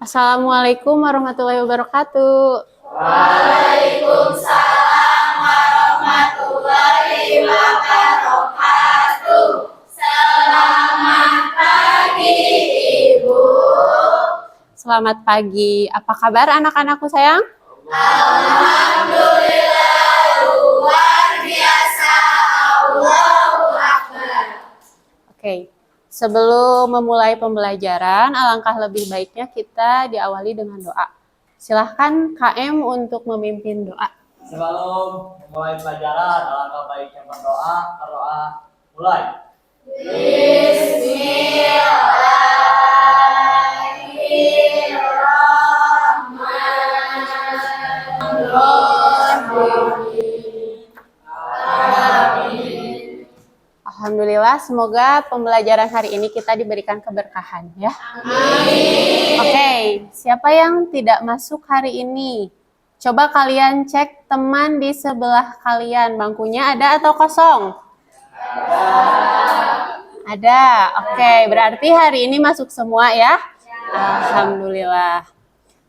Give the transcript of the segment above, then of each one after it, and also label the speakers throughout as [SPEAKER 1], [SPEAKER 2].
[SPEAKER 1] Assalamualaikum warahmatullahi wabarakatuh.
[SPEAKER 2] Waalaikumsalam warahmatullahi wabarakatuh. Selamat pagi, Ibu.
[SPEAKER 1] Selamat pagi. Apa kabar anak-anakku sayang?
[SPEAKER 2] Alhamdulillah, luar biasa. Allahu Akbar.
[SPEAKER 1] Oke. Sebelum memulai pembelajaran, alangkah lebih baiknya kita diawali dengan doa. Silahkan KM untuk memimpin doa.
[SPEAKER 3] Sebelum memulai pelajaran, alangkah baiknya berdoa. Mulai.
[SPEAKER 1] Alhamdulillah, semoga pembelajaran hari ini kita diberikan keberkahan ya. Amin. Oke, siapa yang tidak masuk hari ini? Coba kalian cek teman di sebelah kalian, bangkunya ada atau kosong? Ada. Oke, berarti hari ini masuk semua ya? Alhamdulillah.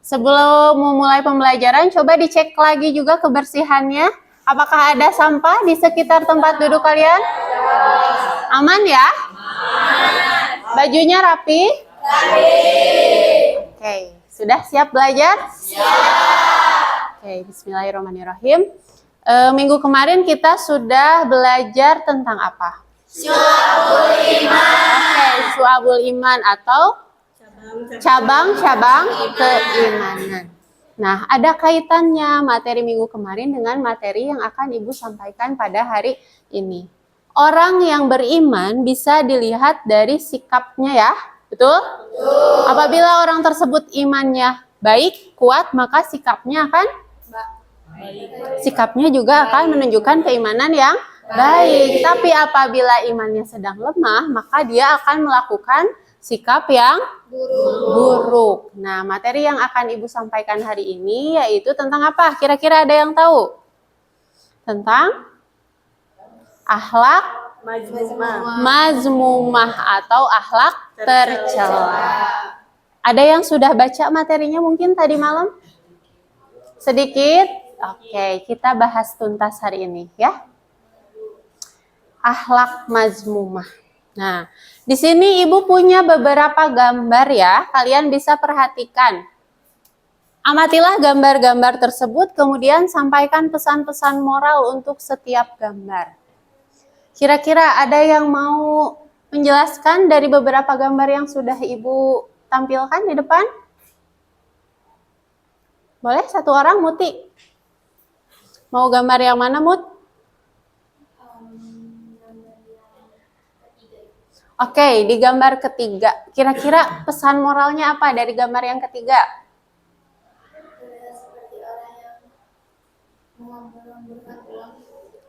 [SPEAKER 1] Sebelum memulai pembelajaran, coba dicek lagi juga kebersihannya. Apakah ada sampah di sekitar tempat duduk kalian? Aman ya? Bajunya rapi? Oke, sudah siap belajar? Siap. Oke, bismillahirrahmanirrahim. Minggu kemarin kita sudah belajar tentang apa?
[SPEAKER 2] Syu'abul Iman.
[SPEAKER 1] Oke, Syu'abul Iman atau cabang-cabang keimanan. Nah, ada kaitannya materi minggu kemarin dengan materi yang akan Ibu sampaikan pada hari ini. Orang yang beriman bisa dilihat dari sikapnya ya, betul? Betul. Apabila orang tersebut imannya baik, kuat, maka sikapnya akan baik. Sikapnya juga akan menunjukkan keimanan yang baik. Tapi apabila imannya sedang lemah, maka dia akan melakukan sikap yang buruk. Nah, materi yang akan Ibu sampaikan hari ini yaitu tentang apa? Kira-kira ada yang tahu? Tentang akhlak mazmumah atau akhlak tercela. Ada yang sudah baca materinya mungkin tadi malam? Sedikit? Oke, kita bahas tuntas hari ini ya. Akhlak mazmumah. Nah, di sini Ibu punya beberapa gambar ya. Kalian bisa perhatikan. Amatilah gambar-gambar tersebut, kemudian sampaikan pesan-pesan moral untuk setiap gambar. Kira-kira ada yang mau menjelaskan dari beberapa gambar yang sudah Ibu tampilkan di depan? Boleh satu orang, Muti? Mau gambar yang mana, Mut? Oke, di gambar ketiga. Kira-kira pesan moralnya apa dari gambar yang ketiga?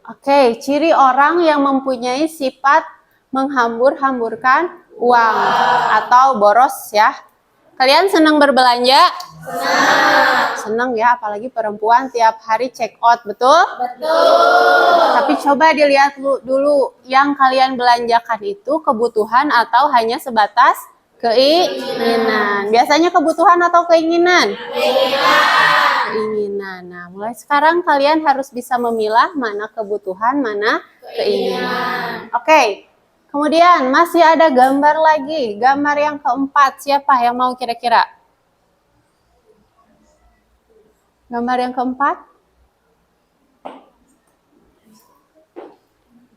[SPEAKER 1] Oke, ciri orang yang mempunyai sifat menghambur-hamburkan uang atau boros ya. Kalian senang berbelanja? Senang ya, apalagi perempuan tiap hari check out, betul? Betul. Tapi coba dilihat dulu yang kalian belanjakan itu kebutuhan atau hanya sebatas keinginan. Biasanya kebutuhan atau keinginan? Keinginan. Nah, mulai sekarang kalian harus bisa memilah mana kebutuhan, mana keinginan. Oke. Kemudian masih ada gambar lagi. Gambar yang keempat. Siapa yang mau kira-kira? Gambar yang keempat.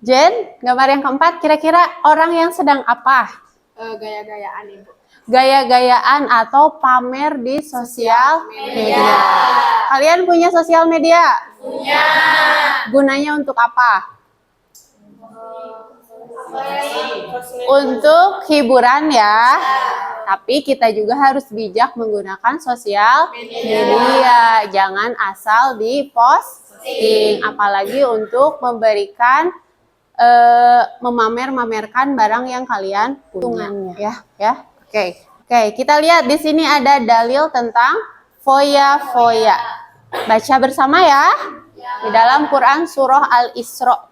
[SPEAKER 1] Jen, gambar yang keempat. Kira-kira orang yang sedang apa?
[SPEAKER 4] Gaya-gayaan, Ibu.
[SPEAKER 1] Gaya-gayaan atau pamer di sosial media. Kalian punya sosial media?
[SPEAKER 2] Punya.
[SPEAKER 1] Gunanya untuk apa? Untuk hiburan ya. Tapi kita juga harus bijak menggunakan sosial media. Jangan asal di-posting. Apalagi untuk memberikan memamer-mamerkan barang yang kalian punya ya. Oke, kita lihat di sini ada dalil tentang foya-foya. Baca bersama ya. Di dalam Quran surah Al-Isra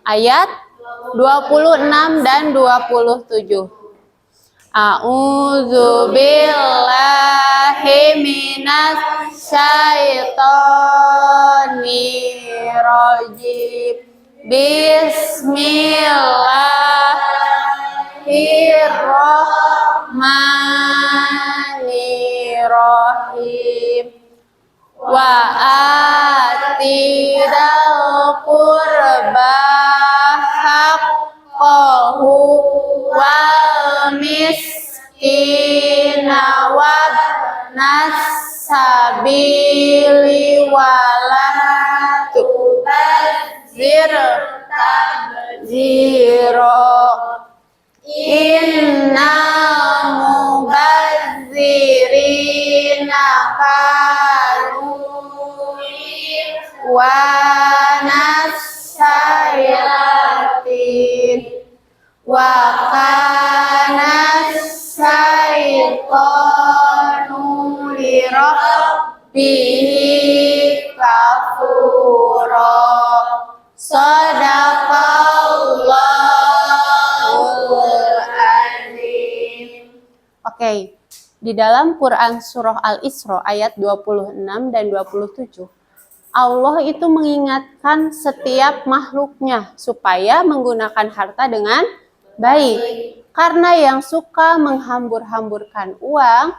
[SPEAKER 1] ayat 26 dan 27. A'udzubillahi Bismillahirrahmanirrahim. Wa atidal qurba haqqahu wal miskina wabnas sabili wala tubadzir tabziro innal mubadzirina kanu wanasayatin wa kana syaitanu lirabbihi kafura. Shadaqallahul azim. Oke, di dalam Quran Surah Al-Isra ayat 26 dan 27, Allah itu mengingatkan setiap makhluknya supaya menggunakan harta dengan baik. Karena yang suka menghambur-hamburkan uang,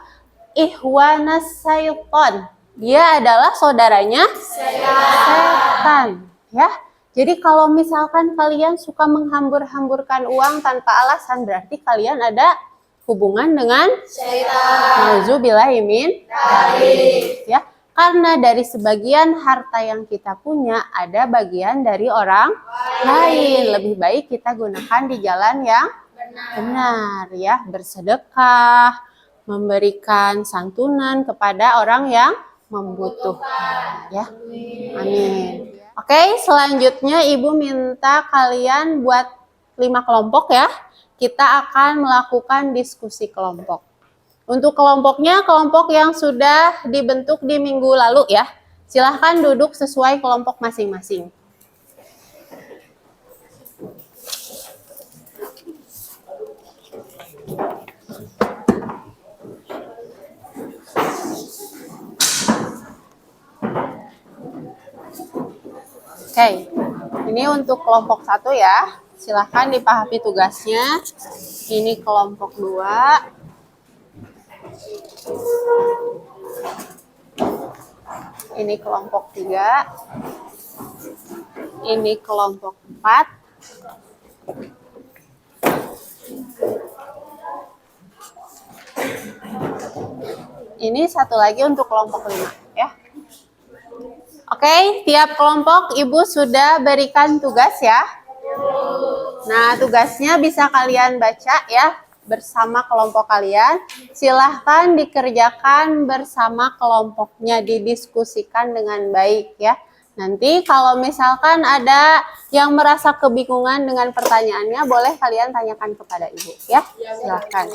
[SPEAKER 1] ihwanas syaitan. Dia adalah saudaranya setan. Ya. Jadi kalau misalkan kalian suka menghambur-hamburkan uang tanpa alasan, berarti kalian ada hubungan dengan syaitan. Nauzubillahi min dzalik. Ya. Karena dari sebagian harta yang kita punya ada bagian dari orang lain. Lebih baik kita gunakan di jalan yang benar ya, bersedekah, memberikan santunan kepada orang yang membutuhkan ya. Amin. Oke, selanjutnya Ibu minta kalian buat 5 kelompok ya. Kita akan melakukan diskusi kelompok. Untuk kelompoknya, kelompok yang sudah dibentuk di minggu lalu ya. Silahkan duduk sesuai kelompok masing-masing. Oke, ini untuk kelompok 1 ya. Silahkan dipahami tugasnya. Ini kelompok 2. Ini kelompok 3. Ini kelompok 4. Ini satu lagi untuk kelompok 5 ya. Oke, tiap kelompok Ibu sudah berikan tugas ya. Nah, tugasnya bisa kalian baca ya bersama kelompok kalian. Silahkan dikerjakan bersama kelompoknya, didiskusikan dengan baik ya. Nanti kalau misalkan ada yang merasa kebingungan dengan pertanyaannya, boleh kalian tanyakan kepada Ibu ya. Silahkan.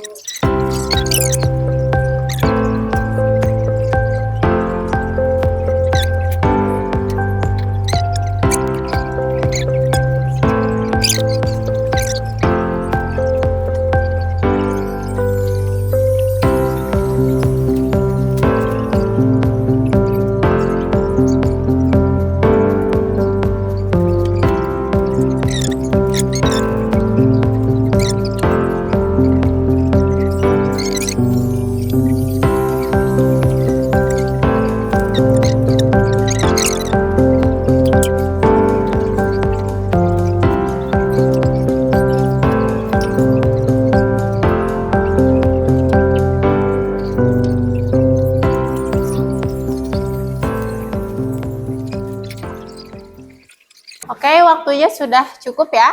[SPEAKER 1] Oke, waktunya sudah cukup ya.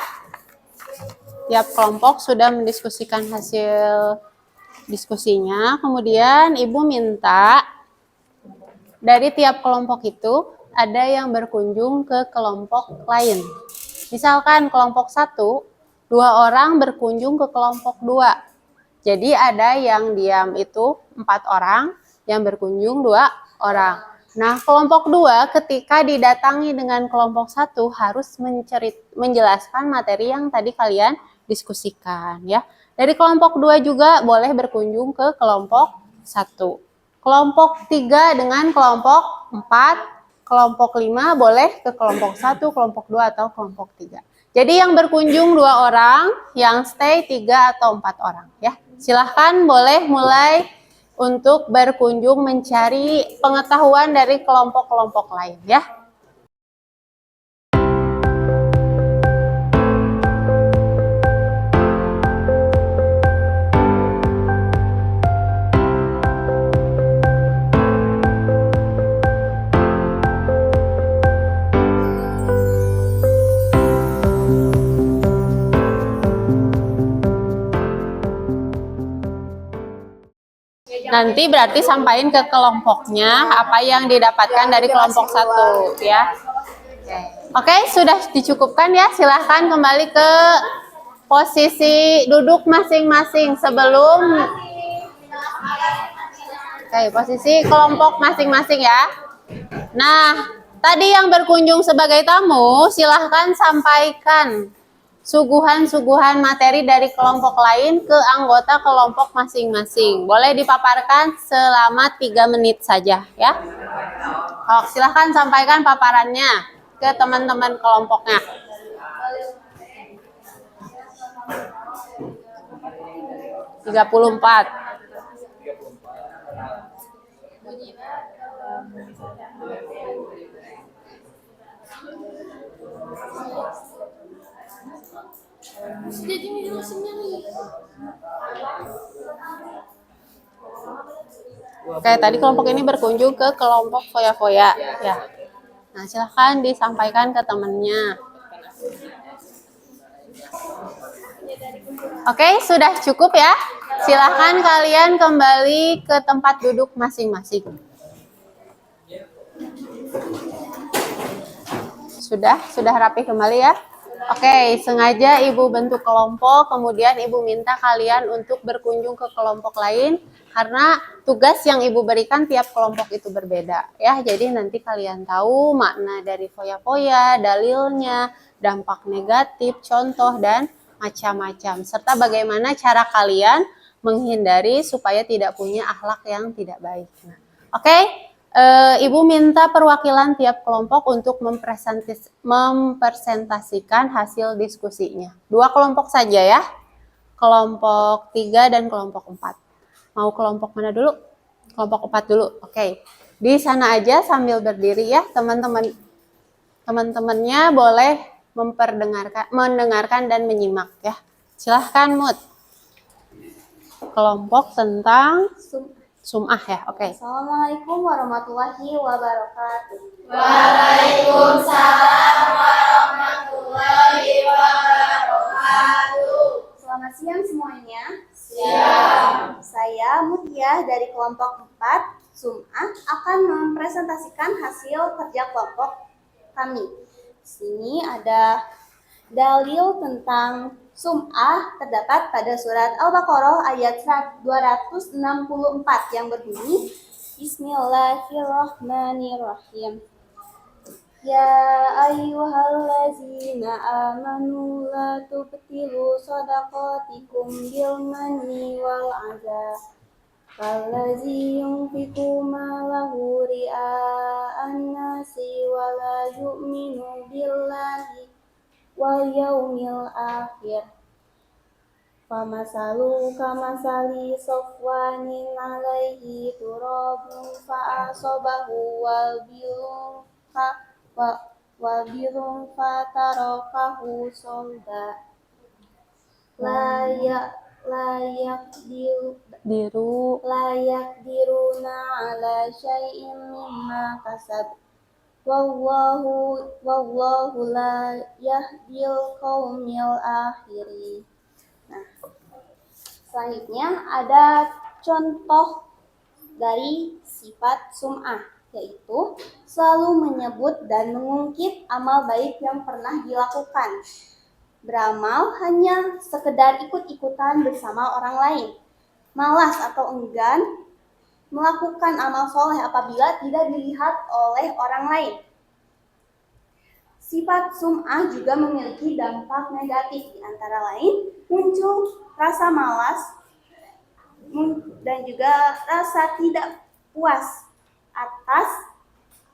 [SPEAKER 1] Tiap kelompok sudah mendiskusikan hasil diskusinya. Kemudian Ibu minta dari tiap kelompok itu ada yang berkunjung ke kelompok lain. Misalkan kelompok 1, 2 orang berkunjung ke kelompok 2. Jadi ada yang diam itu 4 orang, yang berkunjung 2 orang. Nah, kelompok 2 ketika didatangi dengan kelompok 1 harus menjelaskan materi yang tadi kalian diskusikan ya. Dari kelompok 2 juga boleh berkunjung ke kelompok 1. Kelompok 3 dengan kelompok 4, kelompok 5 boleh ke kelompok 1, kelompok 2, atau kelompok 3. Jadi yang berkunjung 2 orang, yang stay 3 atau 4 orang ya. Silahkan boleh mulai untuk berkunjung mencari pengetahuan dari kelompok-kelompok lain ya. Nanti berarti sampaikan ke kelompoknya apa yang didapatkan dari kelompok 1 ya. Oke, sudah dicukupkan ya. Silahkan kembali ke posisi duduk masing-masing sebelum posisi kelompok masing-masing ya. Nah, tadi yang berkunjung sebagai tamu silahkan sampaikan suguhan-suguhan materi dari kelompok lain ke anggota kelompok masing-masing. Boleh dipaparkan selama 3 menit saja ya. Silahkan sampaikan paparannya ke teman-teman kelompoknya. Tiga puluh 34. Oke, tadi kelompok ini berkunjung ke kelompok foya-foya ya. Nah, silahkan disampaikan ke temannya. Oke, sudah cukup ya. Silahkan kalian kembali ke tempat duduk masing-masing. Sudah rapi kembali ya. Oke, sengaja Ibu bentuk kelompok, kemudian Ibu minta kalian untuk berkunjung ke kelompok lain karena tugas yang Ibu berikan tiap kelompok itu berbeda ya. Jadi nanti kalian tahu makna dari foya-foya, dalilnya, dampak negatif, contoh dan macam-macam serta bagaimana cara kalian menghindari supaya tidak punya akhlak yang tidak baik. Nah, oke. Ibu minta perwakilan tiap kelompok untuk mempresentasikan hasil diskusinya. 2 kelompok saja ya. Kelompok 3 dan kelompok 4. Mau kelompok mana dulu? Kelompok 4 dulu. Oke. Di sana aja sambil berdiri ya, teman-temannya boleh mendengarkan dan menyimak ya. Silahkan Mut. Kelompok tentang Sum'ah ya, oke.
[SPEAKER 5] Assalamualaikum warahmatullahi wabarakatuh.
[SPEAKER 2] Waalaikumsalam warahmatullahi wabarakatuh.
[SPEAKER 5] Selamat siang semuanya.
[SPEAKER 2] Siang.
[SPEAKER 5] Saya Mutia dari kelompok 4 Sum'ah akan mempresentasikan hasil kerja kelompok kami. Di sini ada dalil tentang Sum'ah terdapat pada surat Al-Baqarah ayat 264 yang berbunyi Bismillahirrahmanirrahim. Ya ayyuhallazina amanu la tubtilu shadaqatikum bil manni wal adha kallazi yunfiqu malahu ria'an nasi wa la yu'minu billahi wal yaumil akhir. Famasalu kamasali sofwanin alaihi turabun fa'asobahu walbirun fatarakahu solda layak diruna ala syai'in mimma kasab. Wallahu la yahdil qaumil akhirin. Nah, selanjutnya ada contoh dari sifat Sum'ah, yaitu selalu menyebut dan mengungkit amal baik yang pernah dilakukan. Beramal hanya sekedar ikut-ikutan bersama orang lain. Malas atau enggan melakukan amal soleh apabila tidak dilihat oleh orang lain. Sifat Sum'ah juga memiliki dampak negatif, di antara lain muncul rasa malas dan juga rasa tidak puas atas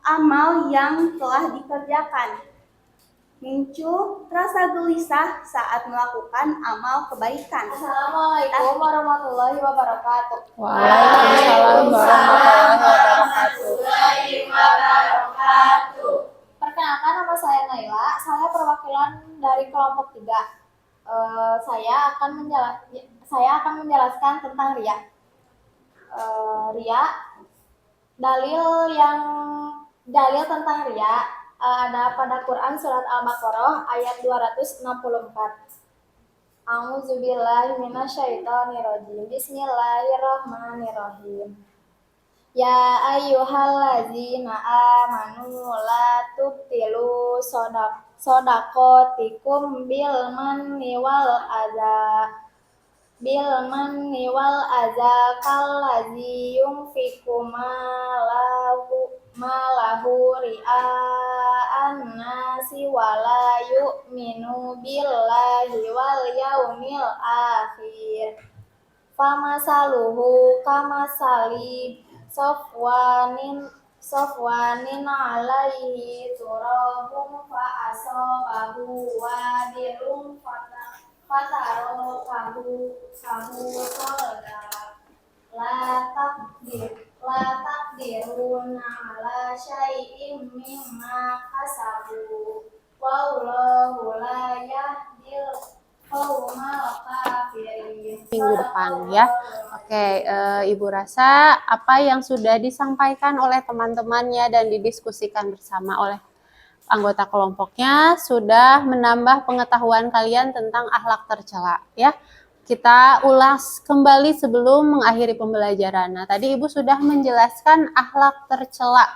[SPEAKER 5] amal yang telah dikerjakan. Muncul rasa gelisah saat melakukan amal kebaikan.
[SPEAKER 4] Assalamualaikum warahmatullahi wabarakatuh.
[SPEAKER 1] Waalaikumsalam warahmatullahi wabarakatuh.
[SPEAKER 4] Perkenalkan, nama saya Naila. Saya perwakilan dari kelompok 3. Saya akan menjelaskan tentang riya. Riya, dalil tentang riya ada pada Quran surat Al-Baqarah ayat 264. A'udzubillahi minasyaitonirrajim. Bismillahirrahmanirrahim. Ya ayyuhallazina amanu la tubtilu sodakotikum bil manni wal adza kallazi yunfiku malahu ria'an nasi wala yu'minu billahi wal yaumil akhir. Famasaluhu kamasali sofwanin alaihi turabun fa asobahu wabilun fataro kamu solda la takdiruna ala syai'im mimma kasabu wallahu la yahdil qaumal kafirin.
[SPEAKER 1] Minggu depan ya. Oke, Ibu rasa apa yang sudah disampaikan oleh teman-temannya dan didiskusikan bersama oleh anggota kelompoknya sudah menambah pengetahuan kalian tentang akhlak tercela ya. Kita ulas kembali sebelum mengakhiri pembelajaran. Nah, tadi Ibu sudah menjelaskan akhlak tercela.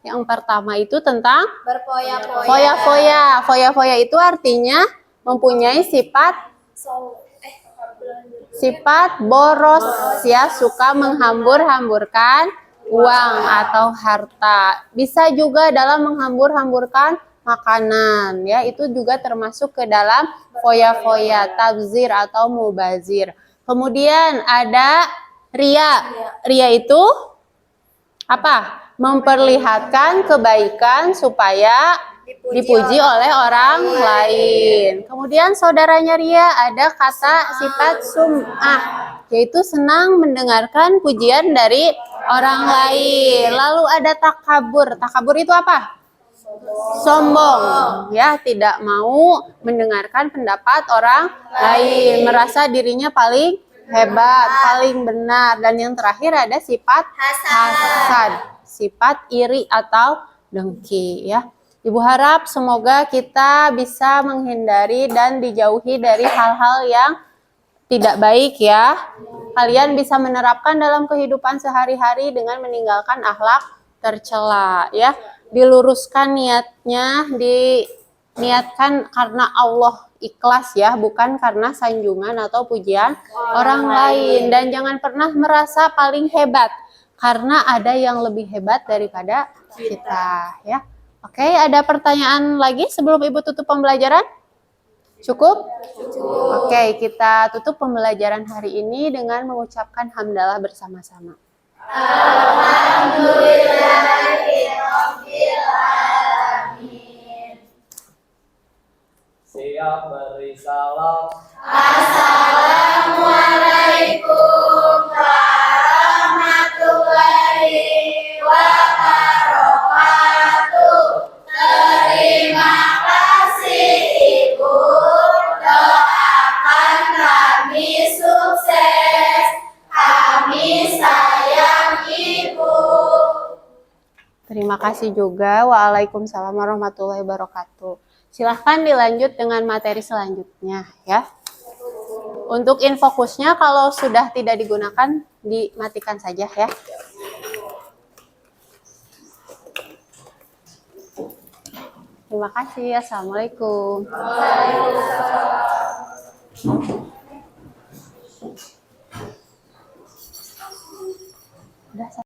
[SPEAKER 1] Yang pertama itu tentang
[SPEAKER 4] Berfoya-foya.
[SPEAKER 1] foya-foya. Foya-foya itu artinya mempunyai sifat boros ya, suka menghambur-hamburkan uang atau harta. Bisa juga dalam menghambur-hamburkan makanan ya, itu juga termasuk ke dalam foya-foya, tabzir atau mubazir. Kemudian ada riya. Riya itu apa? Memperlihatkan kebaikan supaya dipuji oleh orang lain. Kemudian saudaranya riya ada kata sifat sum'ah, yaitu senang mendengarkan pujian dari orang lain. Lalu ada takabur. Takabur itu apa? Sombong, ya, tidak mau mendengarkan pendapat orang lain, merasa dirinya paling hebat, paling benar. Dan yang terakhir ada sifat hasad, sifat iri atau dengki ya. Ibu harap semoga kita bisa menghindari dan dijauhi dari hal-hal yang tidak baik ya. Kalian bisa menerapkan dalam kehidupan sehari-hari dengan meninggalkan akhlak tercela ya. Diluruskan niatnya, diniatkan karena Allah, ikhlas ya, bukan karena sanjungan atau pujian orang lain. Dan jangan pernah merasa paling hebat karena ada yang lebih hebat daripada kita ya. Oke, ada pertanyaan lagi sebelum Ibu tutup pembelajaran? Cukup? Oke, kita tutup pembelajaran hari ini dengan mengucapkan hamdalah bersama-sama.
[SPEAKER 2] Alhamdulillahirrahmanirrahim.
[SPEAKER 3] Siap beri salam.
[SPEAKER 2] Assalamualaikum warahmatullahi wabarakatuh. Terima kasih Ibu, doakan kami sukses. Kami sayang Ibu.
[SPEAKER 1] Terima kasih juga. Waalaikumsalam warahmatullahi wabarakatuh. Silahkan dilanjut dengan materi selanjutnya ya. Untuk infokusnya kalau sudah tidak digunakan dimatikan saja ya. Terima kasih. Assalamualaikum.